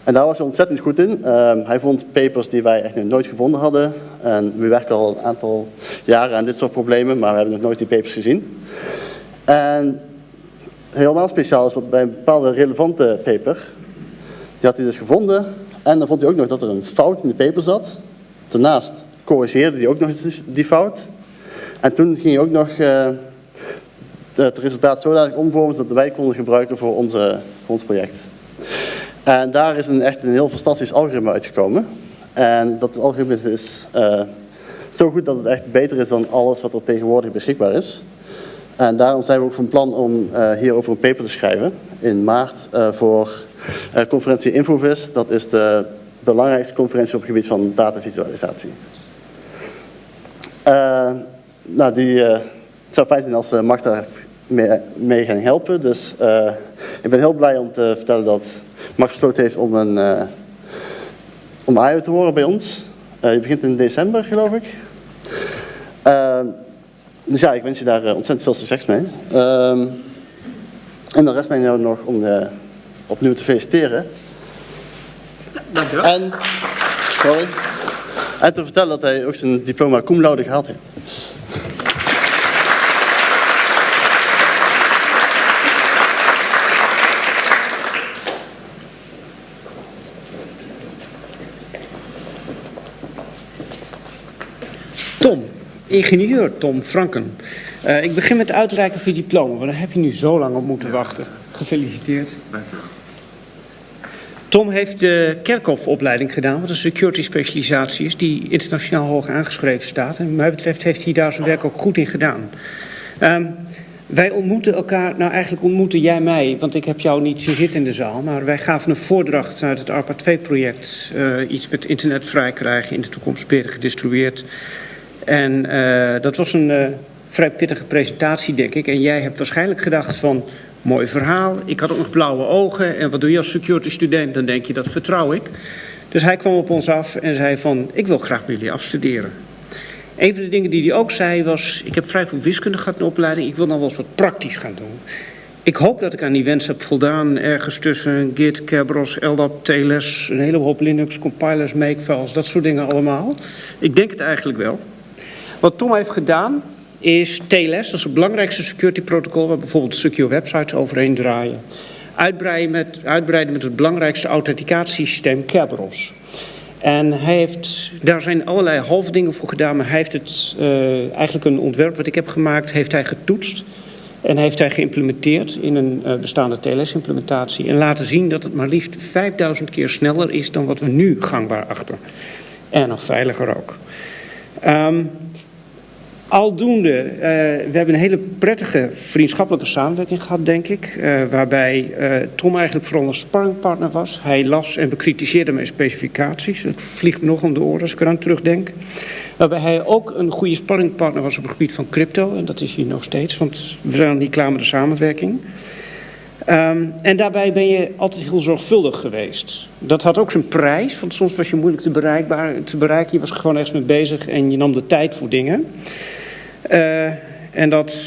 En daar was hij ontzettend goed in. Hij vond papers die wij echt nog nooit gevonden hadden. En we werken al een aantal jaren aan dit soort problemen, maar we hebben nog nooit die papers gezien. En helemaal speciaal is wat bij een bepaalde relevante paper, die had hij dus gevonden. En dan vond hij ook nog dat er een fout in de paper zat. Daarnaast corrigeerde hij ook nog eens die fout. En toen ging hij ook nog het resultaat zodanig omvormen dat wij konden gebruiken voor ons project. En daar is echt een heel fantastisch algoritme uitgekomen. En dat algoritme is zo goed dat het echt beter is dan alles wat er tegenwoordig beschikbaar is. En daarom zijn we ook van plan om hierover een paper te schrijven in maart voor conferentie Infovis. Dat is de belangrijkste conferentie op het gebied van datavisualisatie. Het zou fijn zijn als Max daar mee gaan helpen. Dus ik ben heel blij om te vertellen dat Max besloten heeft om AIO te horen bij ons. Je begint in december, geloof ik. Dus ja, ik wens je daar ontzettend veel succes mee. En dan rest mij nou nog om opnieuw te feliciteren. Dank u wel. En te vertellen dat hij ook zijn diploma cum laude gehaald heeft. Tom, ingenieur Tom Franken. Ik begin met het uitreiken van je diploma, want daar heb je nu zo lang op moeten wachten. Gefeliciteerd. Dank u wel. Tom heeft de Kerkhoff-opleiding gedaan, wat een security specialisatie is, die internationaal hoog aangeschreven staat. En wat mij betreft heeft hij daar zijn werk ook goed in gedaan. Wij ontmoeten elkaar, nou eigenlijk ontmoette jij mij, want ik heb jou niet zien zitten in de zaal, maar wij gaven een voordracht uit het ARPA 2-project, iets met internet vrij krijgen, in de toekomst beter gedistribueerd. En dat was een vrij pittige presentatie, denk ik. En jij hebt waarschijnlijk gedacht van, mooi verhaal, ik had ook nog blauwe ogen. En wat doe je als security student? Dan denk je, dat vertrouw ik. Dus hij kwam op ons af en zei van, ik wil graag bij jullie afstuderen. Een van de dingen die hij ook zei was, ik heb vrij veel wiskunde gehad in de opleiding. Ik wil nou wel eens wat praktisch gaan doen. Ik hoop dat ik aan die wens heb voldaan. Ergens tussen Git, Kerberos, LDAP, TLS, een hele hoop Linux, compilers, makefiles, dat soort dingen allemaal. Ik denk het eigenlijk wel. Wat Tom heeft gedaan is TLS, dat is het belangrijkste security protocol waar bijvoorbeeld secure websites overheen draaien. Uitbreiden met het belangrijkste authenticatiesysteem Kerberos. En daar zijn allerlei halve dingen voor gedaan, maar hij heeft het eigenlijk een ontwerp wat ik heb gemaakt, heeft hij getoetst. En heeft hij geïmplementeerd in een bestaande TLS-implementatie. En laten zien dat het maar liefst 5000 keer sneller is dan wat we nu gangbaar achten. En nog veiliger ook. Aldoende, we hebben een hele prettige vriendschappelijke samenwerking gehad, denk ik. Waarbij Tom eigenlijk vooral een sparringpartner was. Hij las en bekritiseerde mijn specificaties. Het vliegt me nog om de oren als ik eraan terugdenk. Waarbij hij ook een goede sparringpartner was op het gebied van crypto. En dat is hij nog steeds, want we zijn nog niet klaar met de samenwerking. En daarbij ben je altijd heel zorgvuldig geweest. Dat had ook zijn prijs, want soms was je moeilijk te bereiken. Je was gewoon ergens mee bezig en je nam de tijd voor dingen. En dat,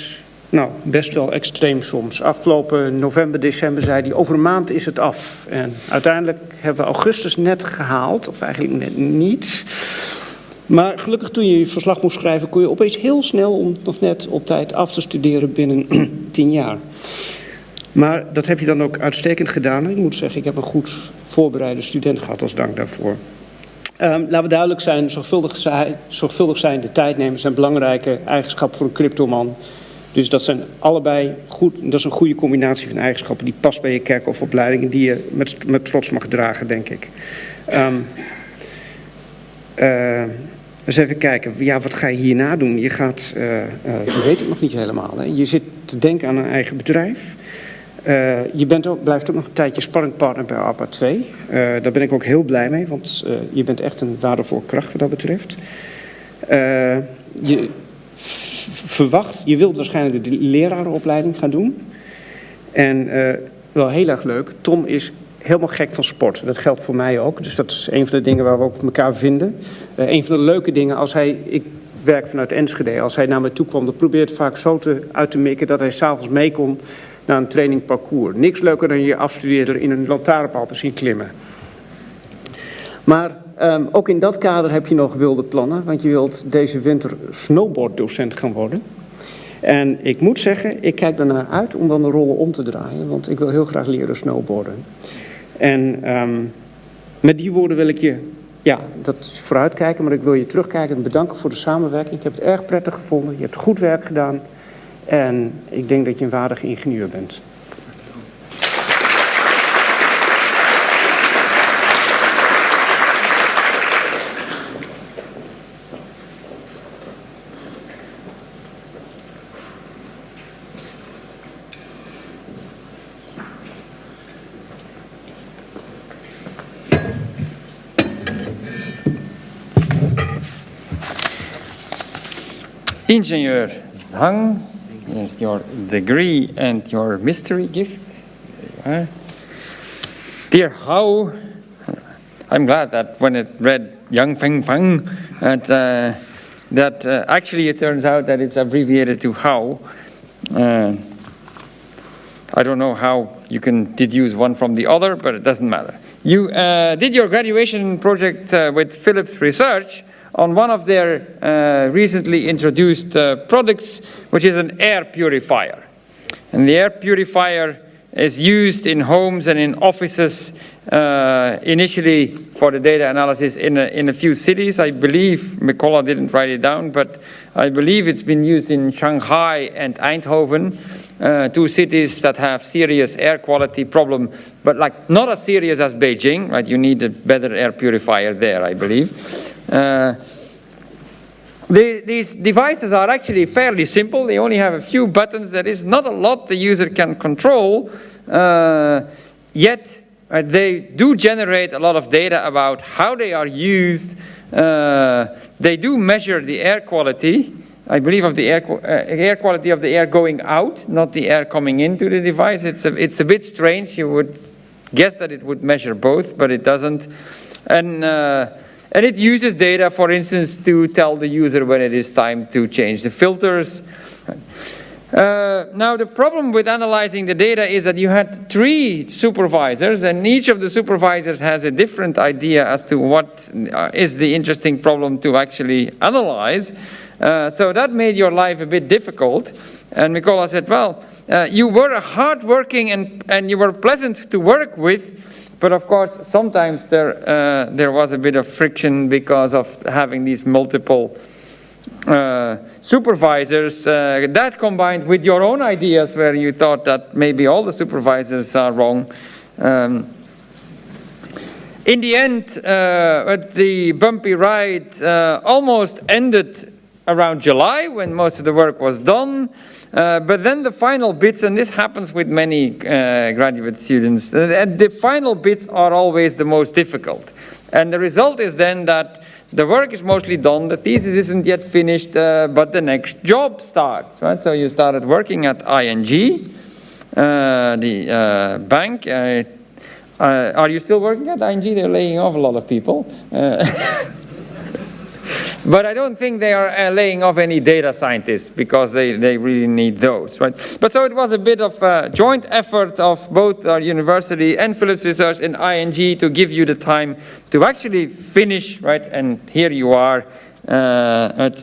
best wel extreem soms. Afgelopen november, december zei hij, over een maand is het af. En uiteindelijk hebben we augustus net gehaald, of eigenlijk net niet. Maar gelukkig toen je je verslag moest schrijven, kon je opeens heel snel om nog net op tijd af te studeren binnen 10 jaar. Maar dat heb je dan ook uitstekend gedaan. Ik moet zeggen, ik heb een goed voorbereide student gehad als dank daarvoor. Laten we duidelijk zijn, zorgvuldig zijn, de tijd nemen zijn belangrijke eigenschappen voor een cryptoman. Dus dat zijn allebei goed, dat is een goede combinatie van eigenschappen die past bij je Kerkhoff-opleiding en die je met trots mag dragen, denk ik. Dus even kijken, ja, wat ga je hierna doen? Je gaat, je weet het nog niet helemaal. Hè? Je zit te denken aan een eigen bedrijf. Je blijft ook nog een tijdje sparringpartner bij ARPA 2. Daar ben ik ook heel blij mee, want je bent echt een waardevolle kracht wat dat betreft. Je wilt waarschijnlijk de lerarenopleiding gaan doen. En wel heel erg leuk, Tom is helemaal gek van sport. Dat geldt voor mij ook, dus dat is een van de dingen waar we ook elkaar vinden. Een van de leuke dingen, ik werk vanuit Enschede, als hij naar me toe kwam, dan probeert vaak zo uit te mikken dat hij 's avonds mee kon naar een trainingparcours. Niks leuker dan je afstudeerder in een lantaarnpaal te zien klimmen. Maar ook in dat kader heb je nog wilde plannen, want je wilt deze winter snowboarddocent gaan worden. En ik moet zeggen, ik kijk ernaar uit om dan de rollen om te draaien, want ik wil heel graag leren snowboarden. En met die woorden wil ik je Ja, dat is vooruitkijken, maar ik wil je terugkijken en bedanken voor de samenwerking. Ik heb het erg prettig gevonden, je hebt goed werk gedaan en ik denk dat je een waardige ingenieur bent. Ingenieur Zhang, here's your degree and your mystery gift. There you are. Dear Hao, I'm glad that when it read Yang Feng Feng, that actually it turns out that it's abbreviated to Hao. I don't know how you can deduce one from the other, but it doesn't matter. You did your graduation project with Philips Research on one of their recently introduced products, which is an air purifier. And the air purifier is used in homes and in offices initially for the data analysis in a few cities. I believe, Mikola didn't write it down, but I believe it's been used in Shanghai and Eindhoven, two cities that have serious air quality problem, but like not as serious as Beijing, right? You need a better air purifier there, I believe. These devices are actually fairly simple. They only have a few buttons. There is not a lot the user can control, yet they do generate a lot of data about how they are used. They do measure the air quality, I believe, of the air quality of the air going out, not the air coming into the device. It's a bit strange. You would guess that it would measure both, but it doesn't. And it uses data, for instance, to tell the user when it is time to change the filters. Now, the problem with analyzing the data is that you had 3 supervisors, and each of the supervisors has a different idea as to what is the interesting problem to actually analyze. So that made your life a bit difficult. And Mikola said, well, you were hardworking and you were pleasant to work with, but of course, sometimes there was a bit of friction because of having these multiple supervisors. That combined with your own ideas where you thought that maybe all the supervisors are wrong. In the end, the bumpy ride almost ended around July when most of the work was done. But then the final bits, and this happens with many graduate students, the final bits are always the most difficult. And the result is then that the work is mostly done, the thesis isn't yet finished, but the next job starts, right? So you started working at ING, the bank. Are you still working at ING? They're laying off a lot of people. But I don't think they are laying off any data scientists because they really need those, right? But so it was a bit of a joint effort of both our university and Philips Research and ING to give you the time to actually finish, right? And here you are,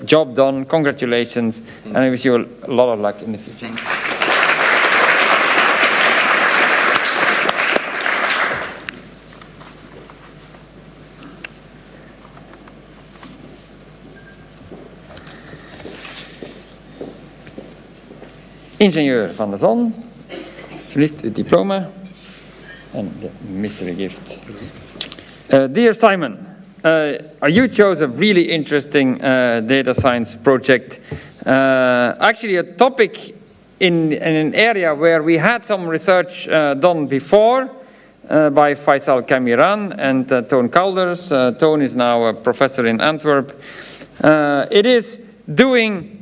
job done, congratulations, and I wish you a lot of luck in the future. Ingenieur Van der Zon, alsjeblieft het diploma en de mystery gift. Dear Simon, you chose a really interesting data science project. Actually a topic in an area where we had some research done before by Faisal Kamiran and Toon Kalders. Toon is now a professor in Antwerp. It is doing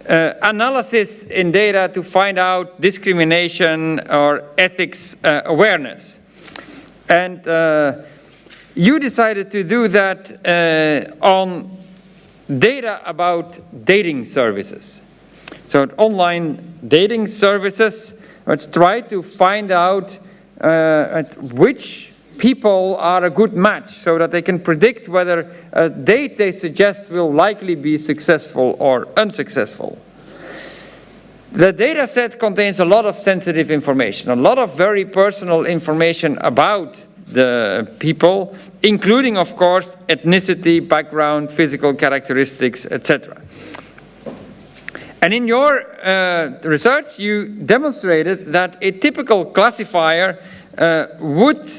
analysis in data to find out discrimination or ethics awareness. And you decided to do that on data about dating services. So online dating services, let's try to find out which people are a good match so that they can predict whether a date they suggest will likely be successful or unsuccessful. The data set contains a lot of sensitive information, a lot of very personal information about the people, including, of course, ethnicity, background, physical characteristics, etc. And in your research, you demonstrated that a typical classifier would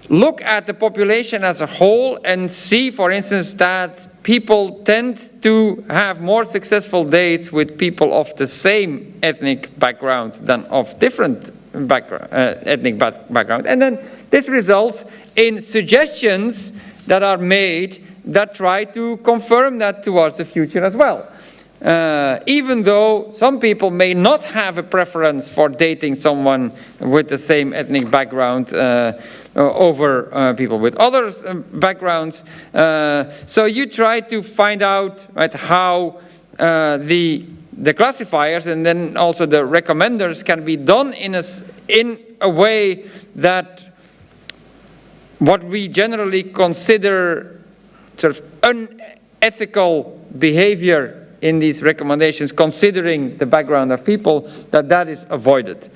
look at the population as a whole and see, for instance, that people tend to have more successful dates with people of the same ethnic background than of different ethnic background. And then this results in suggestions that are made that try to confirm that towards the future as well. Even though some people may not have a preference for dating someone with the same ethnic background over people with other backgrounds. So you try to find out, right, how the classifiers and then also the recommenders can be done in a way that what we generally consider sort of unethical behavior in these recommendations, considering the background of people, that is avoided.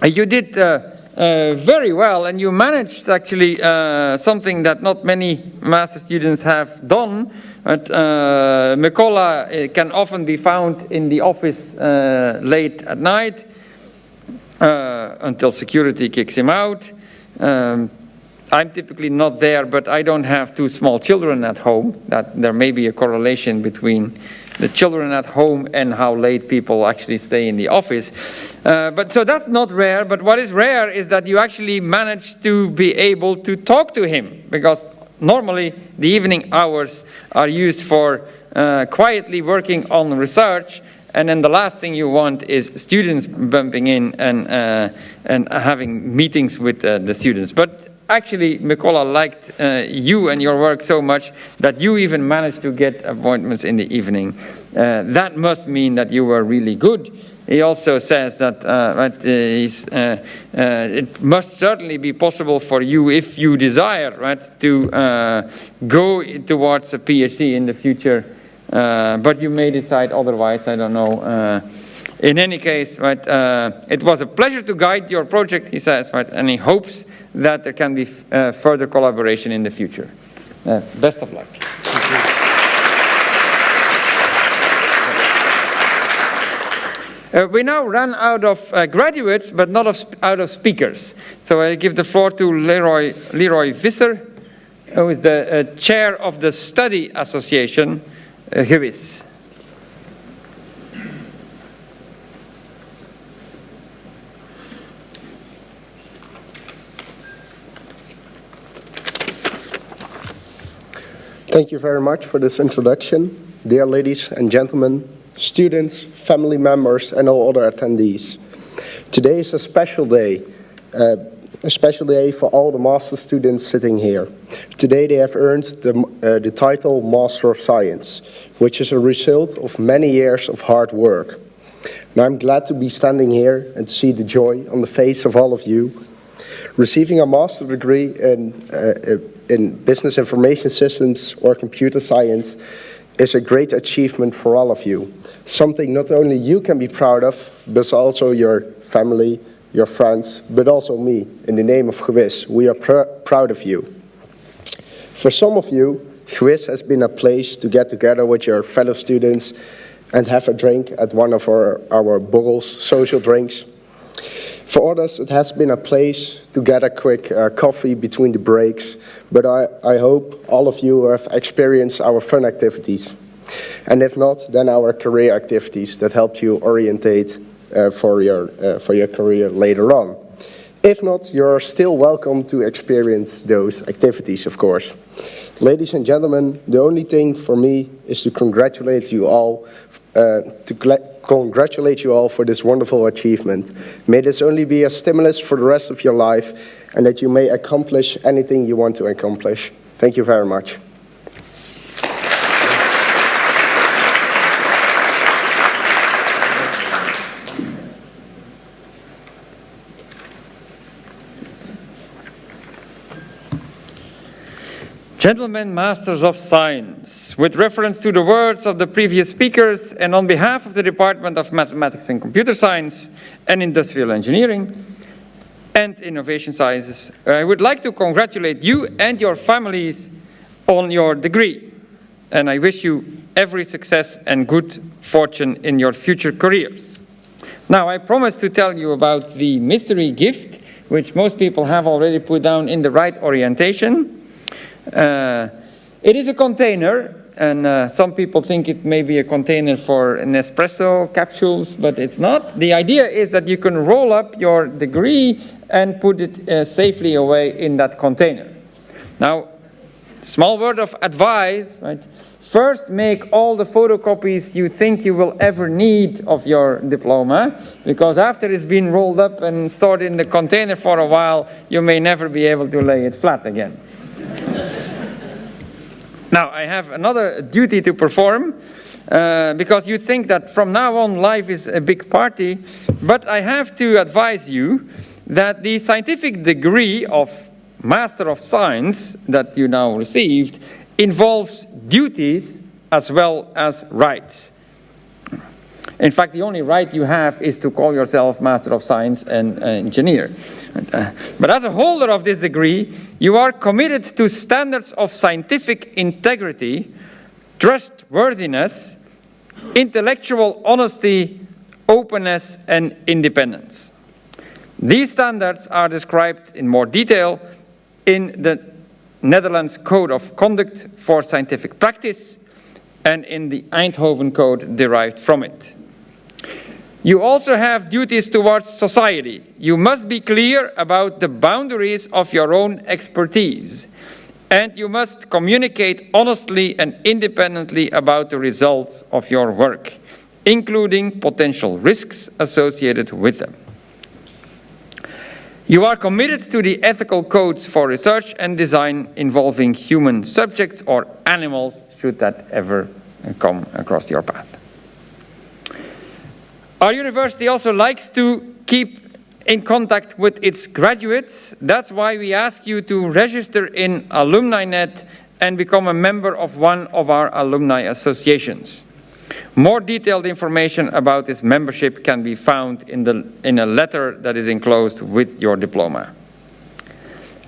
You did very well, and you managed actually something that not many master students have done. But Mikola can often be found in the office late at night until security kicks him out. I'm typically not there, but I don't have two small children at home. That there may be a correlation between the children at home and how late people actually stay in the office. But so that's not rare, but what is rare is that you actually manage to be able to talk to him, because normally the evening hours are used for quietly working on research, and then the last thing you want is students bumping in and having meetings with the students. But actually, Mikola liked you and your work so much that you even managed to get appointments in the evening. That must mean that you were really good. He also says that it must certainly be possible for you, if you desire, right, to go towards a PhD in the future. But you may decide otherwise, I don't know. In any case, right, it was a pleasure to guide your project, he says, right, and he hopes that there can be further collaboration in the future. Best of luck. We now run out of graduates, but not out of speakers. So I give the floor to Leroy Visser, who is the chair of the Study Association, Gewis. Thank you very much for this introduction. Dear ladies and gentlemen, students, family members, and all other attendees. Today is a special day for all the master students sitting here. Today they have earned the title Master of Science, which is a result of many years of hard work. And I'm glad to be standing here and to see the joy on the face of all of you. Receiving a master's degree in Business Information Systems or Computer Science is a great achievement for all of you. Something not only you can be proud of, but also your family, your friends, but also me. In the name of Gewis, we are proud of you. For some of you, Gewis has been a place to get together with your fellow students and have a drink at one of our borrels, social drinks. For others, it has been a place to get a quick coffee between the breaks, but I hope all of you have experienced our fun activities. And if not, then our career activities that helped you orientate for your career later on. If not, you're still welcome to experience those activities, of course. Ladies and gentlemen, the only thing for me is to congratulate you all for this wonderful achievement. May this only be a stimulus for the rest of your life, and that you may accomplish anything you want to accomplish. Thank you very much. Gentlemen Masters of Science, with reference to the words of the previous speakers and on behalf of the Department of Mathematics and Computer Science and Industrial Engineering, and Innovation Sciences. I would like to congratulate you and your families on your degree, and I wish you every success and good fortune in your future careers. Now, I promised to tell you about the mystery gift, which most people have already put down in the right orientation. It is a container, and some people think it may be a container for Nespresso capsules, but it's not. The idea is that you can roll up your degree and put it safely away in that container. Now, small word of advice, right? First, make all the photocopies you think you will ever need of your diploma, because after it's been rolled up and stored in the container for a while, you may never be able to lay it flat again. Now, I have another duty to perform, because you think that from now on life is a big party, but I have to advise you that the scientific degree of Master of Science that you now received involves duties as well as rights. In fact, the only right you have is to call yourself Master of Science and Engineer. But as a holder of this degree, you are committed to standards of scientific integrity, trustworthiness, intellectual honesty, openness, and independence. These standards are described in more detail in the Netherlands Code of Conduct for Scientific Practice and in the Eindhoven Code derived from it. You also have duties towards society. You must be clear about the boundaries of your own expertise, and you must communicate honestly and independently about the results of your work, including potential risks associated with them. You are committed to the ethical codes for research and design involving human subjects or animals, should that ever come across your path. Our university also likes to keep in contact with its graduates. That's why we ask you to register in AlumniNet and become a member of one of our alumni associations. More detailed information about this membership can be found in a letter that is enclosed with your diploma.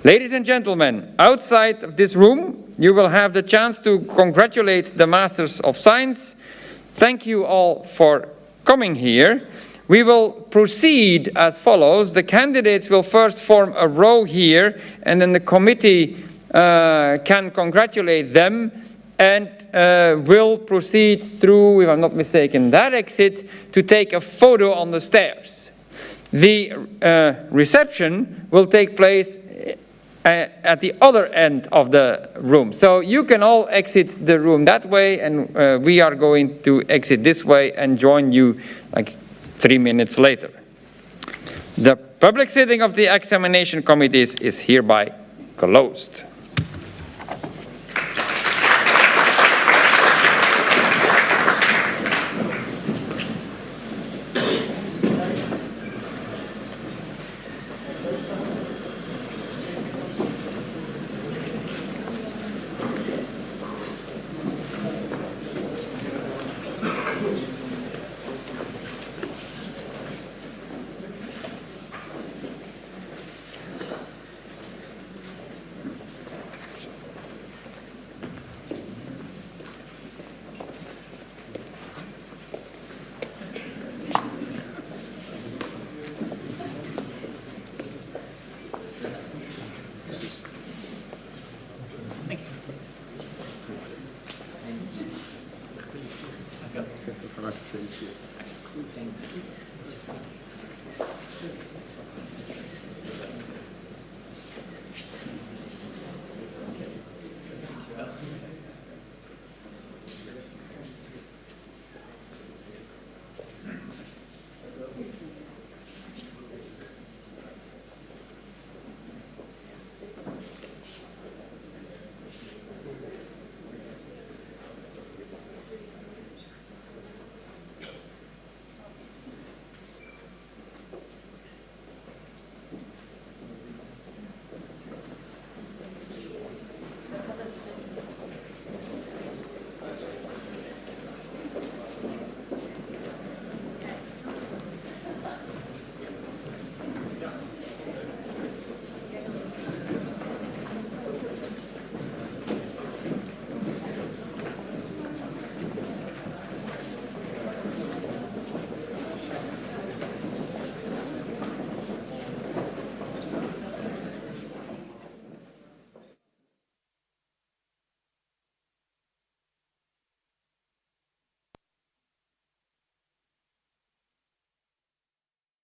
Ladies and gentlemen, outside of this room, you will have the chance to congratulate the Masters of Science. Thank you all for coming here. We will proceed as follows. The candidates will first form a row here, and then the committee can congratulate them, and will proceed through, if I'm not mistaken, that exit to take a photo on the stairs. The reception will take place at the other end of the room. So you can all exit the room that way, and we are going to exit this way and join you like 3 minutes later. The public sitting of the examination committees is hereby closed.